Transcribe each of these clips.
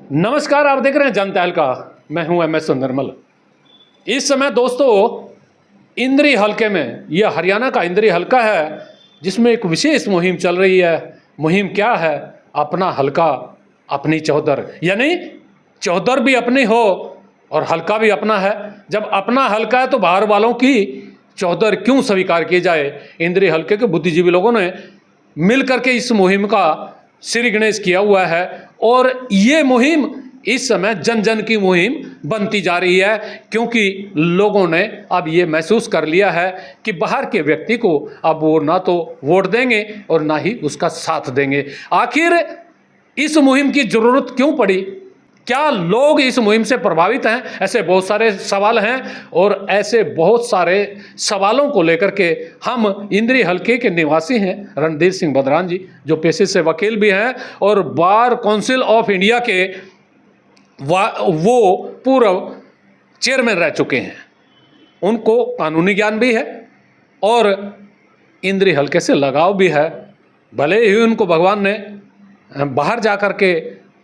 नमस्कार, आप देख रहे हैं जनता हल्का। मैं हूं MS निर्मल। इस समय दोस्तों इंद्री हलके में, यह हरियाणा का इंद्री हलका है जिसमें एक विशेष मुहिम चल रही है। मुहिम क्या है? अपना हलका अपनी चौधर, यानी चौधर भी अपनी हो और हलका भी अपना है। जब अपना हलका है तो बाहर वालों की चौधर क्यों स्वीकार की जाए? इंद्री हलके के बुद्धिजीवी लोगों ने मिल करके इस मुहिम का श्री गणेश किया हुआ है और ये मुहिम इस समय जन जन की मुहिम बनती जा रही है, क्योंकि लोगों ने अब ये महसूस कर लिया है कि बाहर के व्यक्ति को अब वो ना तो वोट देंगे और ना ही उसका साथ देंगे। आखिर इस मुहिम की जरूरत क्यों पड़ी? क्या लोग इस मुहिम से प्रभावित हैं? ऐसे बहुत सारे सवाल हैं और ऐसे बहुत सारे सवालों को लेकर के हम इंद्री हलके के निवासी हैं रणधीर सिंह बदरान जी, जो पेशे से वकील भी हैं और बार काउंसिल ऑफ इंडिया के वो पूर्व चेयरमैन रह चुके हैं। उनको कानूनी ज्ञान भी है और इंद्री हलके से लगाव भी है। भले ही उनको भगवान ने बाहर जा कर के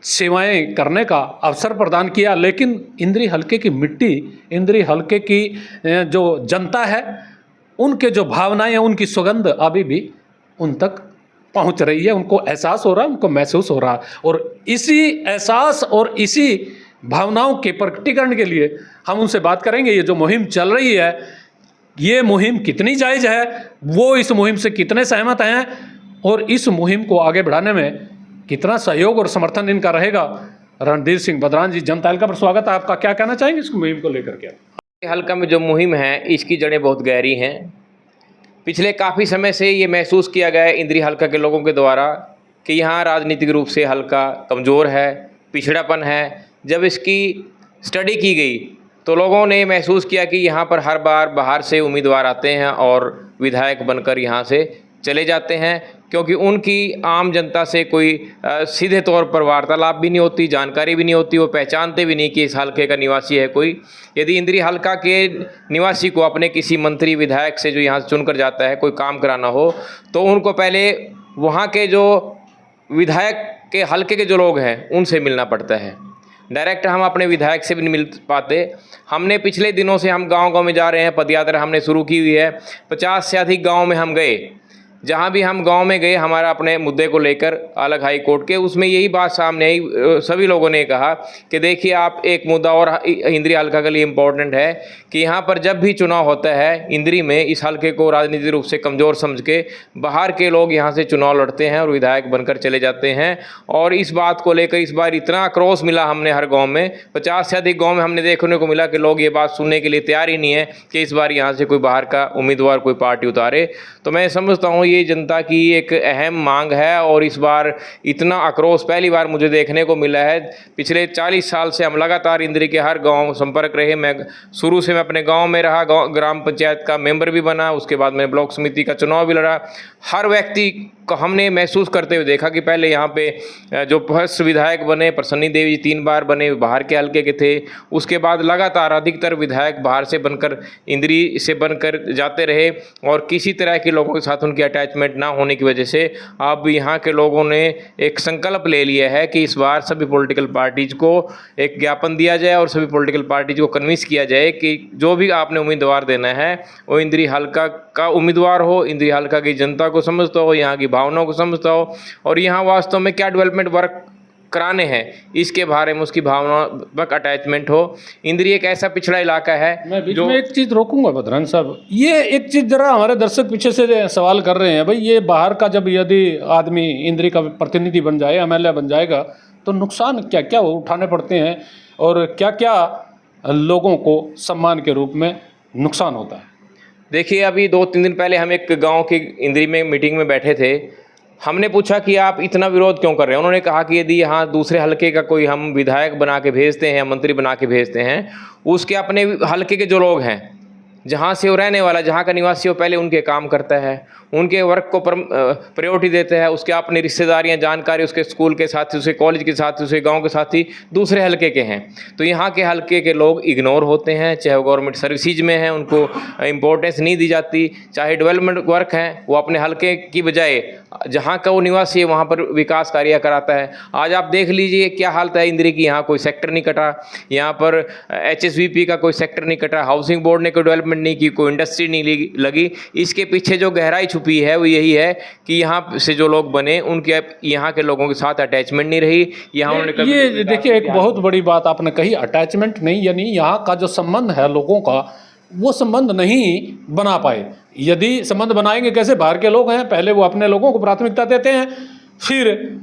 सेवाएं करने का अवसर प्रदान किया, लेकिन इंद्री हलके की मिट्टी, इंद्री हलके की जो जनता है, उनके जो भावनाएं हैं, उनकी सुगंध अभी भी उन तक पहुंच रही है। उनको एहसास हो रहा है, उनको महसूस हो रहा है और इसी एहसास और इसी भावनाओं के प्रकटीकरण के लिए हम उनसे बात करेंगे। ये जो मुहिम चल रही है, ये मुहिम कितनी जायज़ है, वो इस मुहिम से कितने सहमत हैं और इस मुहिम को आगे बढ़ाने में कितना सहयोग और समर्थन इनका रहेगा। रणधीर सिंह बदरान जी, जनता हल्का पर स्वागत है। आपका क्या कहना चाहेंगे इस मुहिम को लेकर के? हल्का में जो मुहिम है इसकी जड़ें बहुत गहरी हैं। पिछले काफ़ी समय से ये महसूस किया गया है इंद्री हल्का के लोगों के द्वारा कि यहाँ राजनीतिक रूप से हल्का कमज़ोर है, पिछड़ापन है। जब इसकी स्टडी की गई तो लोगों ने महसूस किया कि यहाँ पर हर बार बाहर से उम्मीदवार आते हैं और विधायक बनकर यहाँ से चले जाते हैं, क्योंकि उनकी आम जनता से कोई सीधे तौर पर वार्तालाप भी नहीं होती, जानकारी भी नहीं होती, वो पहचानते भी नहीं कि इस हलके का निवासी है कोई। यदि इंद्री हल्का के निवासी को अपने किसी मंत्री विधायक से जो यहाँ से चुनकर जाता है कोई काम कराना हो, तो उनको पहले वहाँ के जो विधायक के हलके के जो लोग हैं उनसे मिलना पड़ता है। डायरेक्ट हम अपने विधायक से भी नहीं मिल पाते। हमने पिछले दिनों से हम गांव-गांव में जा रहे हैं, पदयात्रा हमने शुरू की हुई है। 50 से अधिक गांव में हम गए। जहाँ भी हम गांव में गए, हमारा अपने मुद्दे को लेकर अलग हाई कोर्ट के, उसमें यही बात सामने आई। सभी लोगों ने कहा कि देखिए, आप एक मुद्दा और इंद्री हल्का के लिए इम्पोर्टेंट है कि यहाँ पर जब भी चुनाव होता है इंद्री में, इस हल्के को राजनीतिक रूप से कमज़ोर समझ के बाहर के लोग यहाँ से चुनाव लड़ते हैं और विधायक बनकर चले जाते हैं। और इस बात को लेकर इस बार इतना आक्रोश मिला हमने हर गाँव में, 50 से अधिक गाँव में हमने देखने को मिला कि लोग ये बात सुनने के लिए तैयार ही नहीं है कि इस बार यहाँ से कोई बाहर का उम्मीदवार, कोई पार्टी उतारे। तो मैं समझता हूँ ये जनता की एक अहम मांग है और इस बार इतना आक्रोश पहली बार मुझे देखने को मिला है। पिछले 40 साल से हम लगातार इंद्री के हर गांव संपर्क रहे। मैं शुरू से मैं अपने गांव में रहा, ग्राम पंचायत का मेंबर भी बना, उसके बाद मैंने ब्लॉक समिति का चुनाव भी लड़ा। हर व्यक्ति को हमने महसूस करते हुए देखा कि पहले यहाँ पे जो फर्स्ट विधायक बने प्रसन्नी देवी जी 3 बार बने, बाहर के हल्के के थे। उसके बाद लगातार अधिकतर विधायक बाहर से बनकर इंद्री से बनकर जाते रहे और किसी तरह के लोगों के साथ उनकी अटैचमेंट ना होने की वजह से अब यहाँ के लोगों ने एक संकल्प ले लिया है कि इस बार सभी पॉलिटिकल पार्टीज को एक ज्ञापन दिया जाए और सभी पॉलिटिकल पार्टीज को कन्विंस किया जाए कि जो भी आपने उम्मीदवार देना है वो इंद्री हल्का का उम्मीदवार हो, इंद्री हल्का की जनता को समझता हो, यहाँ की भावनाओं को समझता हो और यहाँ वास्तव में क्या डेवलपमेंट वर्क कराने हैं इसके बारे में उसकी भावनात्मक अटैचमेंट हो। इंद्री एक ऐसा पिछड़ा इलाका है। मैं बीच में एक चीज़ रोकूंगा बदरान साहब, ये एक चीज़ जरा हमारे दर्शक पीछे से सवाल कर रहे हैं, भाई ये बाहर का जब यदि आदमी इंद्री का प्रतिनिधि बन जाए, MLA बन जाएगा, तो नुकसान क्या क्या उठाने पड़ते हैं और क्या क्या लोगों को सम्मान के रूप में नुकसान होता है? देखिए, अभी 2-3 दिन पहले हम एक गाँव की इंद्री में मीटिंग में बैठे थे। हमने पूछा कि आप इतना विरोध क्यों कर रहे हैं। उन्होंने कहा कि यदि यहाँ दूसरे हलके का कोई हम विधायक बना के भेजते हैं, मंत्री बना के भेजते हैं, उसके अपने हलके के जो लोग हैं, जहाँ से वो रहने वाला, जहाँ का निवासी वो पहले उनके काम करता है, उनके वर्क को प्रायोरिटी देते हैं। उसके अपनी रिश्तेदारियां, जानकारी उसके स्कूल के साथी, उसके कॉलेज के साथी, उसके गांव के साथी दूसरे हलके के हैं, तो यहाँ के हलके के लोग इग्नोर होते हैं। चाहे वो गवर्नमेंट सर्विसेज में हैं, उनको इंपॉर्टेंस नहीं दी जाती, चाहे डेवलपमेंट वर्क हैं, वो अपने हलके की बजाय जहाँ का वो निवासी है वहाँ पर विकास कार्य कराता है। आज आप देख लीजिए क्या हालत है इंद्री की, यहाँ कोई सेक्टर नहीं कटा, यहाँ पर HSVP का कोई सेक्टर नहीं कटा, हाउसिंग बोर्ड ने कोई डेवलपमेंट नहीं की, कोई इंडस्ट्री नहीं लगी। इसके पीछे जो गहराई छुपी है वो यही है कि यहाँ से जो लोग बने उनके यहाँ के लोगों के साथ अटैचमेंट नहीं रही। यहाँ उन्होंने ये देखिए एक बहुत बड़ी बात आपने कही, अटैचमेंट नहीं, यानी यहाँ का जो संबंध है लोगों का वो संबंध नहीं बना पाए। यदि संबंध बनाएंगे कैसे, बाहर के लोग हैं, पहले वो अपने लोगों को प्राथमिकता देते हैं, फिर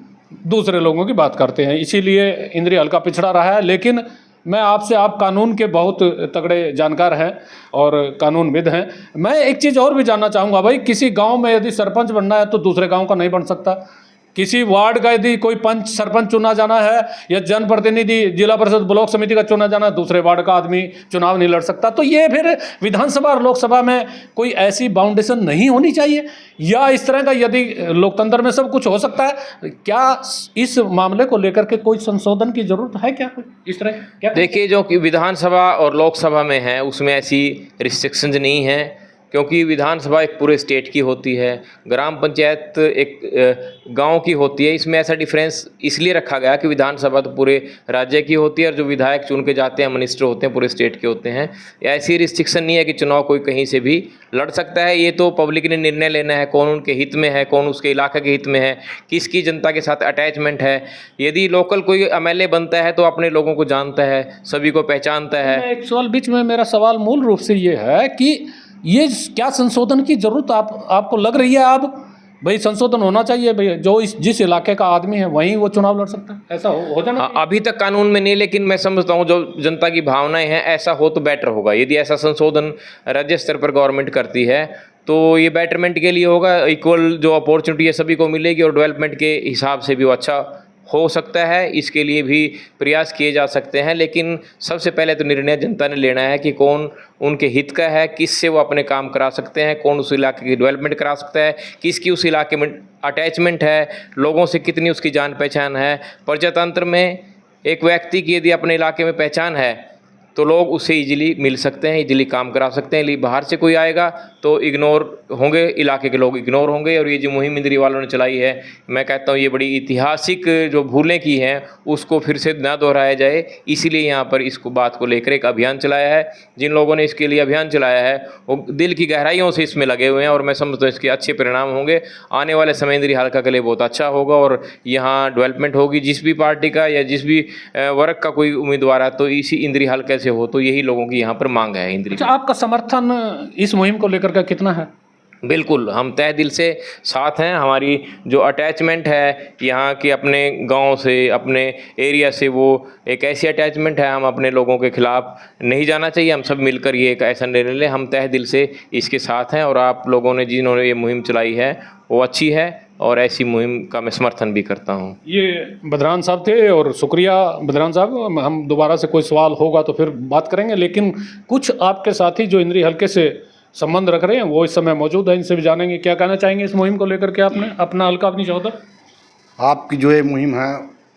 दूसरे लोगों की बात करते हैं, इसीलिए इंद्री हल्का पिछड़ा रहा है। लेकिन मैं आपसे, आप कानून के बहुत तगड़े जानकार हैं और कानूनविद हैं, मैं एक चीज़ और भी जानना चाहूँगा भाई, किसी गांव में यदि सरपंच बनना है तो दूसरे गांव का नहीं बन सकता। किसी वार्ड का यदि कोई पंच सरपंच चुना जाना है या जनप्रतिनिधि जिला परिषद ब्लॉक समिति का चुना जाना है, दूसरे वार्ड का आदमी चुनाव नहीं लड़ सकता। तो ये फिर विधानसभा और लोकसभा में कोई ऐसी बाउंडेशन नहीं होनी चाहिए, या इस तरह का यदि लोकतंत्र में सब कुछ हो सकता है, क्या इस मामले को लेकर के कोई संशोधन की जरूरत है क्या, इस तरह क्या? देखिए, जो कि विधानसभा और लोकसभा में है उसमें ऐसी रिस्ट्रिक्शंस नहीं है, क्योंकि विधानसभा एक पूरे स्टेट की होती है, ग्राम पंचायत एक गांव की होती है। इसमें ऐसा डिफरेंस इसलिए रखा गया कि विधानसभा तो पूरे राज्य की होती है और जो विधायक चुन के जाते हैं, मिनिस्टर होते हैं, पूरे स्टेट के होते हैं। ऐसी रिस्ट्रिक्शन नहीं है कि चुनाव कोई कहीं से भी लड़ सकता है। ये तो पब्लिक ने निर्णय लेना है, कौन उनके हित में है, कौन उसके इलाके के हित में है, किसकी जनता के साथ अटैचमेंट है। यदि लोकल कोई MLA बनता है तो अपने लोगों को जानता है, सभी को पहचानता है। एक सवाल बीच में, मेरा सवाल मूल रूप से ये है कि ये क्या संशोधन की जरूरत आपको लग रही है? आप भाई संशोधन होना चाहिए भाई, जो जिस इलाके का आदमी है वहीं वो चुनाव लड़ सकता है, ऐसा हो जाना चाहिए। अभी तक कानून में नहीं, लेकिन मैं समझता हूँ जो जनता की भावनाएं हैं ऐसा हो तो बेटर होगा। यदि ऐसा संशोधन राज्य स्तर पर गवर्नमेंट करती है तो ये बेटरमेंट के लिए होगा, इक्वल जो अपॉर्चुनिटी है सभी को मिलेगी और डेवलपमेंट के हिसाब से भी वो अच्छा हो सकता है। इसके लिए भी प्रयास किए जा सकते हैं, लेकिन सबसे पहले तो निर्णय जनता ने लेना है कि कौन उनके हित का है, किससे वो अपने काम करा सकते हैं, कौन उस इलाके की डेवलपमेंट करा सकता है, किसकी उस इलाके में अटैचमेंट है, लोगों से कितनी उसकी जान पहचान है। प्रजातंत्र में एक व्यक्ति की यदि अपने इलाके में पहचान है तो लोग उससे इजीली मिल सकते हैं, इजीली काम करा सकते हैं। लेकिन बाहर से कोई आएगा तो इग्नोर होंगे, इलाके के लोग इग्नोर होंगे। और ये जो मुहिम इंद्री वालों ने चलाई है, मैं कहता हूँ ये बड़ी ऐतिहासिक जो भूलें की हैं उसको फिर से ना दोहराया जाए, इसीलिए यहाँ पर इसको बात को लेकर एक अभियान चलाया है। जिन लोगों ने इसके लिए अभियान चलाया है वो दिल की गहराइयों से इसमें लगे हुए हैं और मैं समझता हूँ इसके अच्छे परिणाम होंगे। आने वाले समय इंद्री हल्का के लिए बहुत अच्छा होगा और यहाँ डेवलपमेंट होगी। जिस भी पार्टी का या जिस भी वर्ग का कोई उम्मीदवार है तो इसी इंद्री हल्के हो, तो यही लोगों की यहाँ पर मांग है इंद्री। अच्छा, आपका समर्थन इस मुहिम को लेकर के कितना है? बिल्कुल, हम तहे दिल से साथ हैं। हमारी जो अटैचमेंट है यहाँ के अपने गांव से, अपने एरिया से, वो एक ऐसी अटैचमेंट है, हम अपने लोगों के खिलाफ नहीं जाना चाहिए। हम सब मिलकर ये एक ऐसा निर्णय लें, हम तहे दिल से इसके साथ हैं। और आप लोगों ने जिन्होंने ये मुहिम चलाई है वो अच्छी है और ऐसी मुहिम का मैं समर्थन भी करता हूँ। ये बद्रान साहब थे और शुक्रिया बद्रान साहब। हम दोबारा से कोई सवाल होगा तो फिर बात करेंगे, लेकिन कुछ आपके साथी जो इंद्री हल्के से संबंध रख रहे हैं वो इस समय मौजूद है, इनसे भी जानेंगे क्या कहना चाहेंगे इस मुहिम को लेकर के। आपने अपना हल्का अपनी चौधर, आपकी जो ये मुहिम है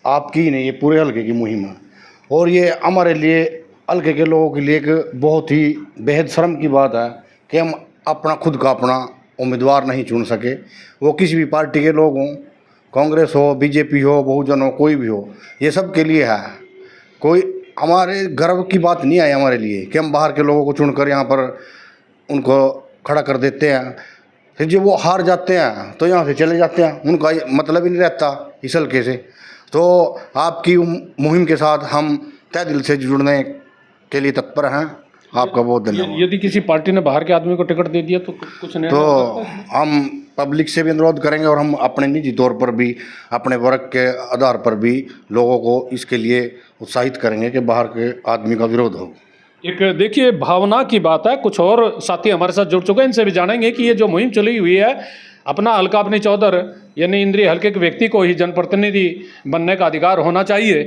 आपकी ही नहीं, ये पूरे हल्के की मुहिम है और ये हमारे लिए, हल्के के लोगों के लिए एक बहुत ही बेहद शर्म की बात है कि हम अपना खुद का अपना उम्मीदवार नहीं चुन सके। वो किसी भी पार्टी के लोग हों, कांग्रेस हो, BJP हो, बहुजन हो, कोई भी हो, ये सब के लिए है। कोई हमारे गर्व की बात नहीं है हमारे लिए कि हम बाहर के लोगों को चुनकर यहाँ पर उनको खड़ा कर देते हैं, फिर जब वो हार जाते हैं तो यहाँ से चले जाते हैं, उनका मतलब ही नहीं रहता इस हल्के से। तो आपकी मुहिम के साथ हम तहे दिल से जुड़ने के लिए तत्पर हैं। आपका बहुत धन्यवाद। यदि किसी पार्टी ने बाहर के आदमी को टिकट दे दिया तो कुछ नहीं, तो हम पब्लिक से भी अनुरोध करेंगे और हम अपने निजी तौर पर भी, अपने वर्ग के आधार पर भी लोगों को इसके लिए उत्साहित करेंगे कि बाहर के आदमी का विरोध हो। एक देखिए भावना की बात है। कुछ और साथी हमारे साथ जुड़ चुके हैं, इनसे भी जानेंगे कि ये जो मुहिम चली हुई है, अपना हल्का अपनी चौधर, यानी इंद्री हल्के के व्यक्ति को ही जनप्रतिनिधि बनने का अधिकार होना चाहिए,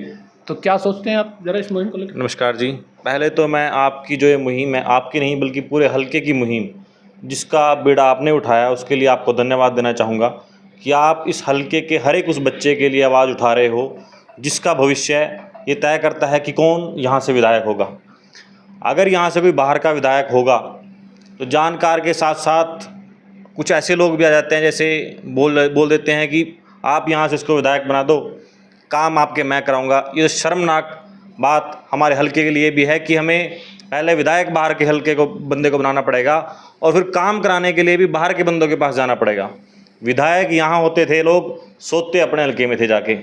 तो क्या सोचते हैं आप जरा इस मुहिम को लेकर? नमस्कार जी। पहले तो मैं आपकी जो ये मुहिम है, आपकी नहीं बल्कि पूरे हलके की मुहिम जिसका बीड़ा आपने उठाया उसके लिए आपको धन्यवाद देना चाहूँगा कि आप इस हलके के हर एक उस बच्चे के लिए आवाज़ उठा रहे हो जिसका भविष्य ये तय करता है कि कौन यहाँ से विधायक होगा। अगर यहाँ से कोई बाहर का विधायक होगा तो जानकार के साथ साथ कुछ ऐसे लोग भी आ जाते हैं, जैसे बोल देते हैं कि आप यहाँ से इसको विधायक बना दो, काम आपके मैं कराऊंगा। ये शर्मनाक बात हमारे हलके के लिए भी है कि हमें पहले विधायक बाहर के हलके को बंदे को बनाना पड़ेगा और फिर काम कराने के लिए भी बाहर के बंदों के पास जाना पड़ेगा। विधायक यहाँ होते थे, लोग सोते अपने हलके में थे जाके।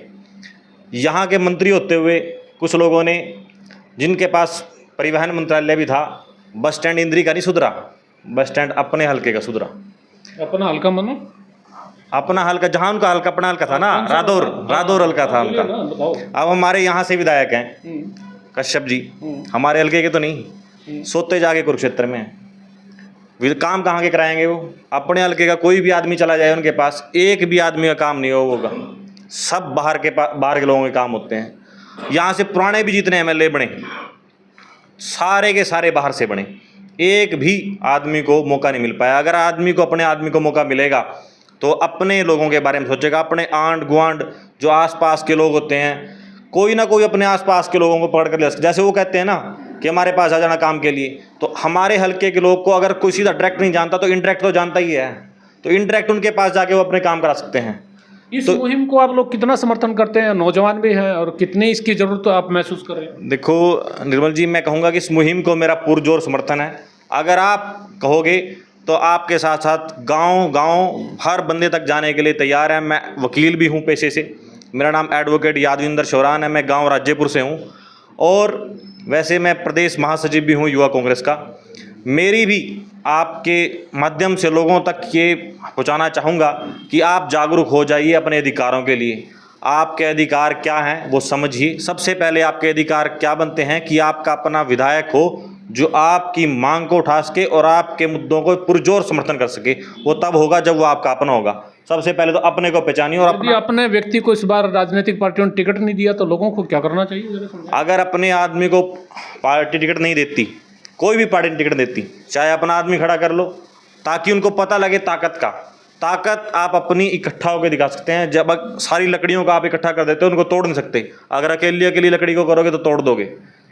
यहाँ के मंत्री होते हुए कुछ लोगों ने, जिनके पास परिवहन मंत्रालय भी था, बस स्टैंड इंद्री का नहीं सुधरा, बस स्टैंड अपने हलके का सुधरा। अपना हल्का मनो, अपना हल्का, जहाँ उनका हल्का अपना हल्का था ना, रादौर हल्का था उनका। अब हमारे यहाँ से विधायक हैं कश्यप जी, हमारे हल्के के तो नहीं, सोते जाके कुरुक्षेत्र में। काम कहाँ के कराएंगे वो? अपने हल्के का कोई भी आदमी चला जाए उनके पास, एक भी आदमी का काम नहीं होगा, सब बाहर के लोगों के काम होते हैं। यहाँ से पुराने भी जितने एमएलए बने सारे के सारे बाहर से बने, एक भी आदमी को मौका नहीं मिल पाया। अगर आदमी को अपने आदमी को मौका मिलेगा तो अपने लोगों के बारे में सोचेगा, अपने आंड गुआंड जो आसपास के लोग होते हैं, कोई ना कोई अपने आसपास के लोगों को पकड़ कर ले। जैसे वो कहते हैं ना कि हमारे पास आ जाना काम के लिए, तो हमारे हल्के के लोग को अगर कोई सीधा डायरेक्ट नहीं जानता तो इनडायरेक्ट तो जानता ही है, तो इनडायरेक्ट उनके पास जाके वो अपने काम करा सकते हैं। इस मुहिम को आप लोग कितना समर्थन करते हैं? नौजवान भी हैं और कितनी इसकी ज़रूरत आप महसूस कर रहे हैं? देखो निर्मल जी, मैं कहूँगा कि इस मुहिम को मेरा पुरजोर समर्थन है। अगर आप कहोगे तो आपके साथ साथ गांव हर बंदे तक जाने के लिए तैयार है। मैं वकील भी हूं पेशे से, मेरा नाम एडवोकेट यादविंदर शौरान है, मैं गांव राज्यपुर से हूं और वैसे मैं प्रदेश महासचिव भी हूं युवा कांग्रेस का। मेरी भी आपके माध्यम से लोगों तक ये पहुंचाना चाहूँगा कि आप जागरूक हो जाइए अपने अधिकारों के लिए। आपके अधिकार क्या हैं वो समझिए। सबसे पहले आपके अधिकार क्या बनते हैं कि आपका अपना विधायक हो जो आपकी मांग को उठा सके और आपके मुद्दों को पुरजोर समर्थन कर सके। वो तब होगा जब वो आपका अपना होगा। सबसे पहले तो अपने को पहचानिए और अपने व्यक्ति को इस बार राजनीतिक पार्टियों ने टिकट नहीं दिया तो लोगों को क्या करना चाहिए? अगर अपने आदमी को पार्टी टिकट नहीं देती, कोई भी पार्टी टिकट देती, चाहे अपना आदमी खड़ा कर लो, ताकि उनको पता लगे ताकत आप अपनी इकट्ठा होकर दिखा सकते हैं। जब सारी लकड़ियों का आप इकट्ठा कर देते हो, उनको तोड़ नहीं सकते। अगर अकेली लकड़ी को करोगे तो तोड़ दोगे।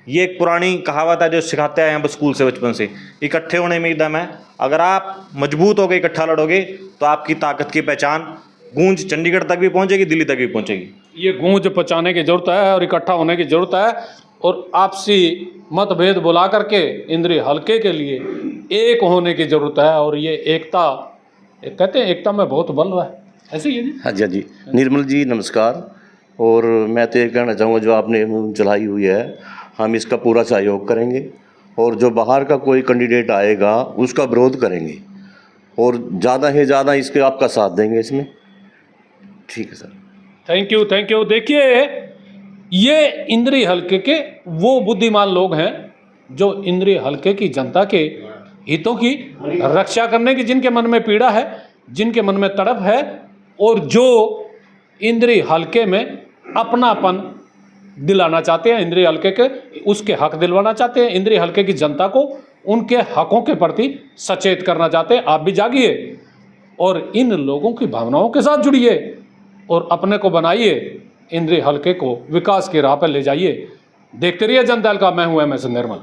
ये एक पुरानी कहावत है जो सिखाते हैं हम स्कूल से, बचपन से। इकट्ठे होने में ही दम है। अगर आप मजबूत होकर इकट्ठा लड़ोगे तो आपकी ताकत की पहचान गूंज चंडीगढ़ तक भी पहुंचेगी, दिल्ली तक भी पहुंचेगी। ये गूंज पहुंचाने की जरूरत है और इकट्ठा होने की जरूरत है और आपसी मतभेद बुला करके इंद्री हलके के लिए एक होने की जरूरत है। और ये एकता, कहते हैं एकता में बहुत बल है, ऐसे ही है जी। हाँ जी, हाँ जी। निर्मल जी नमस्कार। और मैं तो ये कहना चाहूँगा, जो आपने मुहिम चलाई हुई है, हम इसका पूरा सहयोग करेंगे और जो बाहर का कोई कैंडिडेट आएगा उसका विरोध करेंगे और ज़्यादा से ज़्यादा इसके आपका साथ देंगे इसमें। ठीक है सर, थैंक यू। देखिए, ये इंद्री हलके के वो बुद्धिमान लोग हैं जो इंद्री हलके की जनता के हितों की रक्षा करने की, जिनके मन में पीड़ा है, जिनके मन में तड़प है और जो इंद्री हलके में अपनापन दिलाना चाहते हैं, इंद्री हलके के उसके हक दिलवाना चाहते हैं, इंद्री हलके की जनता को उनके हकों के प्रति सचेत करना चाहते हैं। आप भी जागिए और इन लोगों की भावनाओं के साथ जुड़िए और अपने को बनाइए, इंद्री हलके को विकास की राह पर ले जाइए। देखते रहिए जनता हल्का। मैं हूं MS निर्मल।